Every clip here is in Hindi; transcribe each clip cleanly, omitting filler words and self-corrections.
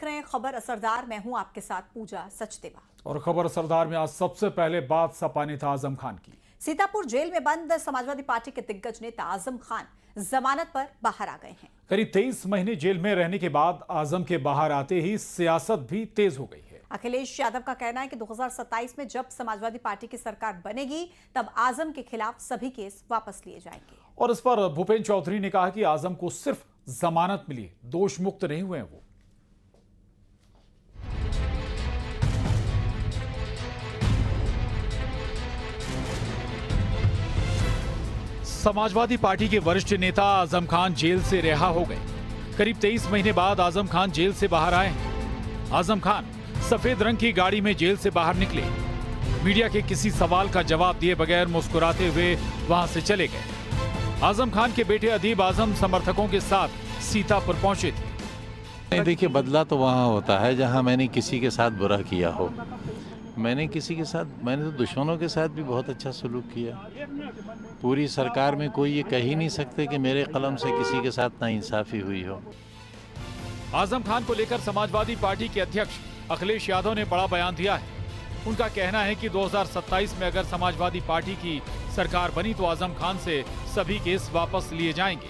रहे हैं खबर असरदार। मैं हूं आपके साथ पूजा सचदेवा। और खबर असरदार में आज सबसे पहले बात सपा नेता आजम खान की। सीतापुर जेल में बंद समाजवादी पार्टी के दिग्गज नेता आजम खान जमानत पर बाहर आ गए हैं। करीब 23 महीने जेल में रहने के बाद आजम के बाहर आते ही सियासत भी तेज हो गई है। अखिलेश यादव का कहना है कि 2027 में जब समाजवादी पार्टी की सरकार बनेगी तब आजम के खिलाफ सभी केस वापस लिए जाएंगे। और इस पर भूपेंद्र चौधरी ने कहा कि आजम को सिर्फ जमानत मिली, दोष मुक्त नहीं हुए हैं वो। समाजवादी पार्टी के वरिष्ठ नेता आजम खान जेल से रिहा हो गए। करीब 23 महीने बाद आजम खान जेल से बाहर आए हैं। आजम खान सफेद रंग की गाड़ी में जेल से बाहर निकले। मीडिया के किसी सवाल का जवाब दिए बगैर मुस्कुराते हुए वहां से चले गए। आजम खान के बेटे अदीब आजम समर्थकों के साथ सीतापुर पहुंचे थे। देखिए, बदला तो वहाँ होता है जहाँ मैंने किसी के साथ बुरा किया हो। मैंने तो दुश्मनों के साथ भी बहुत अच्छा सलूक किया। पूरी सरकार में कोई ये कह ही नहीं सकते कि मेरे कलम से किसी के साथ नाइंसाफी हुई हो। आजम खान को लेकर समाजवादी पार्टी के अध्यक्ष अखिलेश यादव ने बड़ा बयान दिया है। उनका कहना है कि 2027 में अगर समाजवादी पार्टी की सरकार बनी तो आजम खान से सभी केस वापस लिए जाएंगे।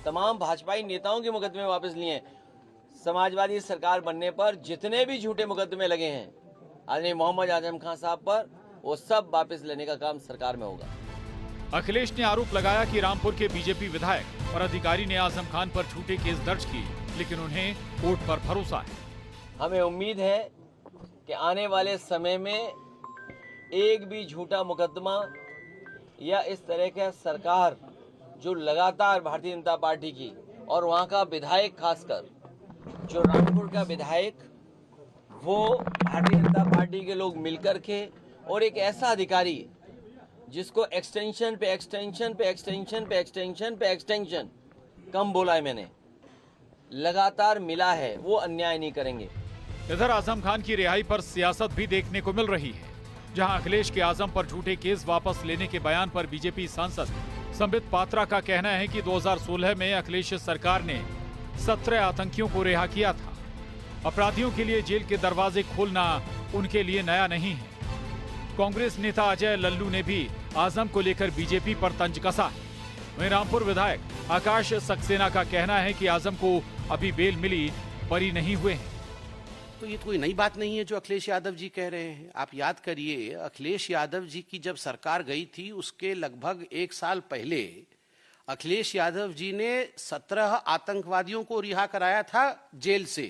तमाम भाजपाई नेताओं के मुकदमे वापस लिए। समाजवादी सरकार बनने पर जितने भी झूठे मुकदमे लगे हैं आदरणीय मोहम्मद आजम खान साहब पर, वो सब वापस लेने का काम सरकार में होगा। अखिलेश ने आरोप लगाया कि रामपुर के बीजेपी विधायक और अधिकारी ने आजम खान पर झूठे केस दर्ज किए, लेकिन उन्हें कोर्ट पर भरोसा है। हमें उम्मीद है कि आने वाले समय में एक भी झूठा मुकदमा या इस तरह का सरकार जो लगातार भारतीय जनता पार्टी की और वहाँ का विधायक, खासकर जो रामपुर का विधायक, वो भारतीय जनता पार्टी के लोग मिलकर के और एक ऐसा अधिकारी जिसको एक्सटेंशन पे एक्सटेंशन पे एक्सटेंशन पे एक्सटेंशन पे एक्सटेंशन कम बोला है मैंने, लगातार मिला है, वो अन्याय नहीं करेंगे। इधर आजम खान की रिहाई पर सियासत भी देखने को मिल रही है। जहां अखिलेश के आजम पर झूठे केस वापस लेने के बयान पर बीजेपी सांसद संबित पात्रा का कहना है कि 2016 में अखिलेश सरकार ने 17 आतंकियों को रिहा किया था। अपराधियों के लिए जेल के दरवाजे खोलना उनके लिए नया नहीं है। कांग्रेस नेता अजय लल्लू ने भी आजम को लेकर बीजेपी पर तंज कसा है। वहीं रामपुर विधायक आकाश सक्सेना का कहना है कि आजम को अभी बेल मिली, बरी नहीं हुए हैं। तो ये कोई नई बात नहीं है जो अखिलेश यादव जी कह रहे हैं। आप याद करिए, अखिलेश यादव जी की जब सरकार गई थी उसके लगभग 1 साल पहले अखिलेश यादव जी ने 17 आतंकवादियों को रिहा कराया था जेल से,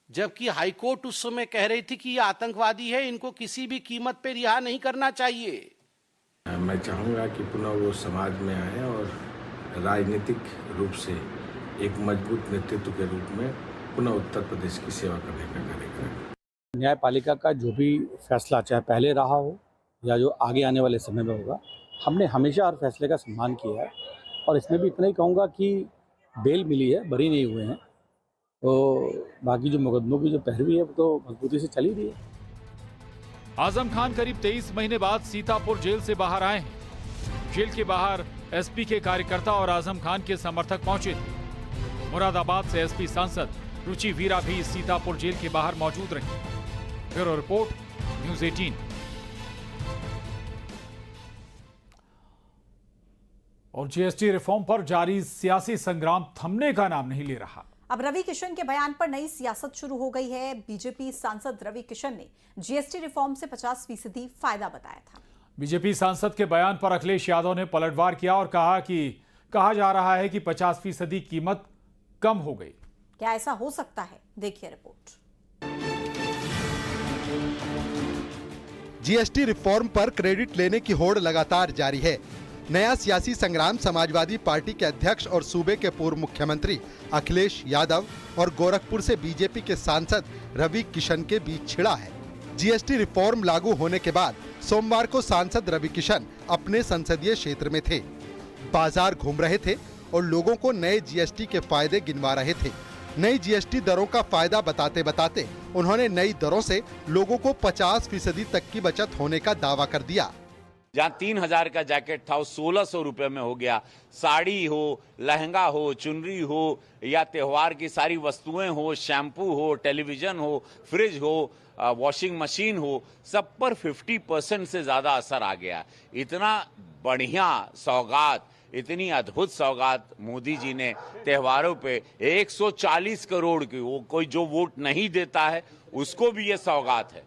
जबकि हाईकोर्ट उस समय कह रही थी कि ये आतंकवादी है, इनको किसी भी कीमत पे रिहा नहीं करना चाहिए। मैं चाहूँगा कि पुनः वो समाज में आए और राजनीतिक रूप से एक मजबूत नेतृत्व के रूप में पुनः उत्तर प्रदेश की सेवा करने का कार्य करें। न्यायपालिका का जो भी फैसला, चाहे पहले रहा हो या जो आगे आने वाले समय में होगा, हमने हमेशा हर फैसले का सम्मान किया है। और इसमें भी इतना ही कहूँगा कि बेल मिली है, बरी नहीं हुए हैं। तो बाकी जो मुकदमों की जो पैरवी है वो तो मजबूती से चली रही है। आजम खान करीब 23 महीने बाद सीतापुर जेल से बाहर आए हैं। जेल के बाहर एसपी के कार्यकर्ता और आजम खान के समर्थक पहुंचे थे। मुरादाबाद से एसपी सांसद रुचि वीरा भी सीतापुर जेल के बाहर मौजूद रही। Bureau report, news 18। और जीएसटी रिफॉर्म पर जारी सियासी संग्राम थमने का नाम नहीं ले रहा। अब रवि किशन के बयान पर नई सियासत शुरू हो गई है। बीजेपी सांसद रवि किशन ने जीएसटी रिफॉर्म से 50% फायदा बताया था। बीजेपी सांसद के बयान पर अखिलेश यादव ने पलटवार किया और कहा जा रहा है कि 50% कीमत कम हो गई। क्या ऐसा हो सकता है? देखिए रिपोर्ट। जीएसटी रिफॉर्म पर क्रेडिट लेने की होड़ लगातार जारी है। नया सियासी संग्राम समाजवादी पार्टी के अध्यक्ष और सूबे के पूर्व मुख्यमंत्री अखिलेश यादव और गोरखपुर से बीजेपी के सांसद रवि किशन के बीच छिड़ा है। जीएसटी रिफॉर्म लागू होने के बाद सोमवार को सांसद रवि किशन अपने संसदीय क्षेत्र में थे। बाजार घूम रहे थे और लोगों को नए जीएसटी के फायदे गिनवा रहे थे। नई जीएसटी दरों का फायदा बताते बताते उन्होंने नई दरों से लोगों को 50% तक की बचत होने का दावा कर दिया। जहाँ 3000 का जैकेट था वो 1600 रुपये में हो गया। साड़ी हो, लहंगा हो, चुनरी हो या त्योहार की सारी वस्तुएं हो, शैम्पू हो, टेलीविजन हो, फ्रिज हो, वॉशिंग मशीन हो, सब पर 50% से ज़्यादा असर आ गया। इतना बढ़िया सौगात, इतनी अद्भुत सौगात मोदी जी ने त्योहारों पे 140 करोड़ की, वो कोई जो वोट नहीं देता है उसको भी ये सौगात है।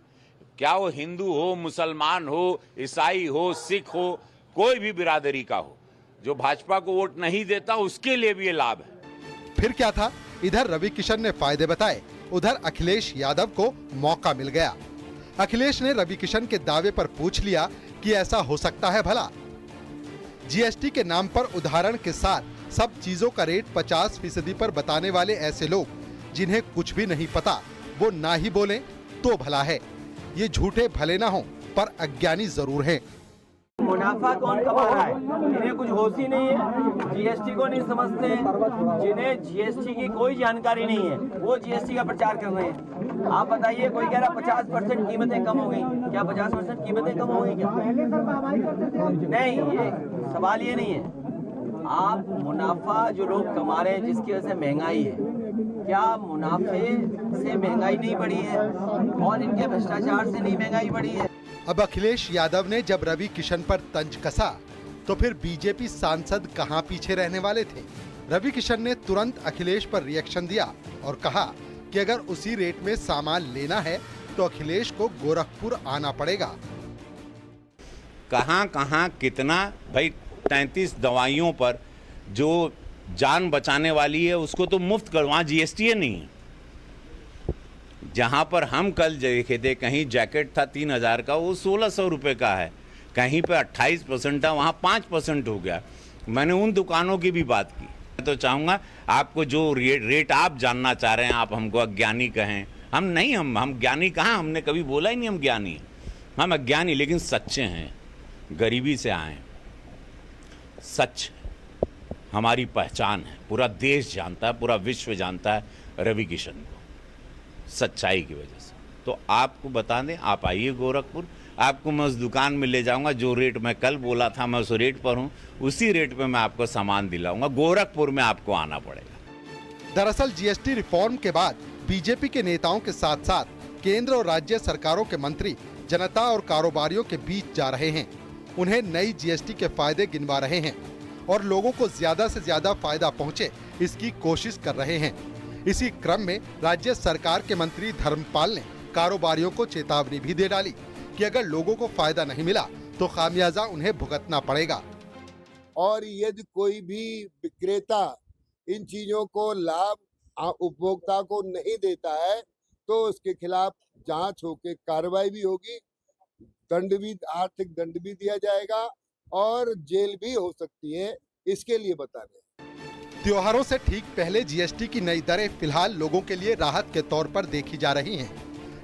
क्या वो हिंदू हो, मुसलमान हो, ईसाई हो, सिख हो, कोई भी बिरादरी का हो, जो भाजपा को वोट नहीं देता उसके लिए भी ये लाभ है। फिर क्या था, इधर रवि किशन ने फायदे बताए, उधर अखिलेश यादव को मौका मिल गया। अखिलेश ने रवि किशन के दावे पर पूछ लिया कि ऐसा हो सकता है भला। जीएसटी के नाम पर उदाहरण के साथ सब चीजों का रेट 50% पर बताने वाले ऐसे लोग जिन्हें कुछ भी नहीं पता, वो ना ही बोलें तो भला है। ये झूठे भले ना हो पर अज्ञानी जरूर हैं। मुनाफा कौन कमा रहा है, इन्हें कुछ होश ही नहीं है, जीएसटी को नहीं समझते, जिन्हें जीएसटी की कोई जानकारी नहीं है वो जीएसटी का प्रचार कर रहे हैं। आप बताइए, कोई कह रहा 50% कीमतें कम हो गई, क्या 50% कीमतें कम हो गई क्या? नहीं, ये सवाल ये नहीं है। आप मुनाफा जो लोग कमा रहे हैं जिसकी वजह से महंगाई है, क्या मुनाफे से महंगाई नहीं बढ़ी है और इनके भ्रष्टाचार से नहीं महंगाई बढ़ी है? अब अखिलेश यादव ने जब रवि किशन पर तंज कसा तो फिर बीजेपी सांसद कहां पीछे रहने वाले थे। रवि किशन ने तुरंत अखिलेश पर रिएक्शन दिया और कहा कि अगर उसी रेट में सामान लेना है तो अखिलेश को गोरखपुर आना पड़ेगा। कहां कहां कितना, भाई 33 दवाइयों पर जो जान बचाने वाली है उसको तो मुफ्त कर, वहाँ जीएसटी नहीं है। जहाँ पर हम कल देखे थे कहीं जैकेट था 3000 का, वो 1600 रुपये का है, कहीं पे 28% था, वहाँ 5% हो गया। मैंने उन दुकानों की भी बात की। मैं तो चाहूँगा आपको जो रेट आप जानना चाह रहे हैं, आप हमको अज्ञानी कहें, हम नहीं, हम ज्ञानी कहाँ, हमने कभी बोला ही नहीं हम ज्ञानी हैं। हम अज्ञानी लेकिन सच्चे हैं, गरीबी से आए, सच हमारी पहचान है, पूरा देश जानता है, पूरा विश्व जानता है रवि किशन को, सच्चाई की वजह से। तो आपको बता दें, आप आइए गोरखपुर, आपको मैं उस दुकान में ले जाऊंगा, जो रेट मैं कल बोला था मैं उस रेट पर हूं, उसी रेट पे मैं आपको सामान दिलाऊंगा। गोरखपुर में आपको आना पड़ेगा। दरअसल जीएसटी रिफॉर्म के बाद बीजेपी के नेताओं के साथ साथ केंद्र और राज्य सरकारों के मंत्री जनता और कारोबारियों के बीच जा रहे हैं, उन्हें नई जीएसटी के फायदे गिनवा रहे हैं और लोगों को ज्यादा से ज्यादा फायदा पहुंचे इसकी कोशिश कर रहे हैं। इसी क्रम में राज्य सरकार के मंत्री धर्मपाल ने कारोबारियों को चेतावनी भी दे डाली कि अगर लोगों को फायदा नहीं मिला तो खामियाजा उन्हें भुगतना पड़ेगा। और यदि कोई भी विक्रेता इन चीजों को लाभ उपभोक्ता को नहीं देता है तो उसके खिलाफ जांच होकर कार्रवाई भी होगी, दंड भी, आर्थिक दंड भी दिया जाएगा और जेल भी हो सकती है। इसके लिए बता दें, त्योहारों से ठीक पहले जीएसटी की नई दरें फिलहाल लोगों के लिए राहत के तौर पर देखी जा रही हैं,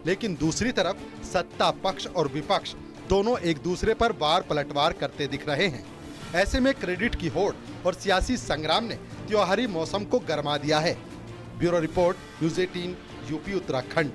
लेकिन दूसरी तरफ सत्ता पक्ष और विपक्ष दोनों एक दूसरे पर वार पलटवार करते दिख रहे हैं। ऐसे में क्रेडिट की होड़ और सियासी संग्राम ने त्योहारी मौसम को गरमा दिया है। Bureau report, news 18, UP Uttarakhand.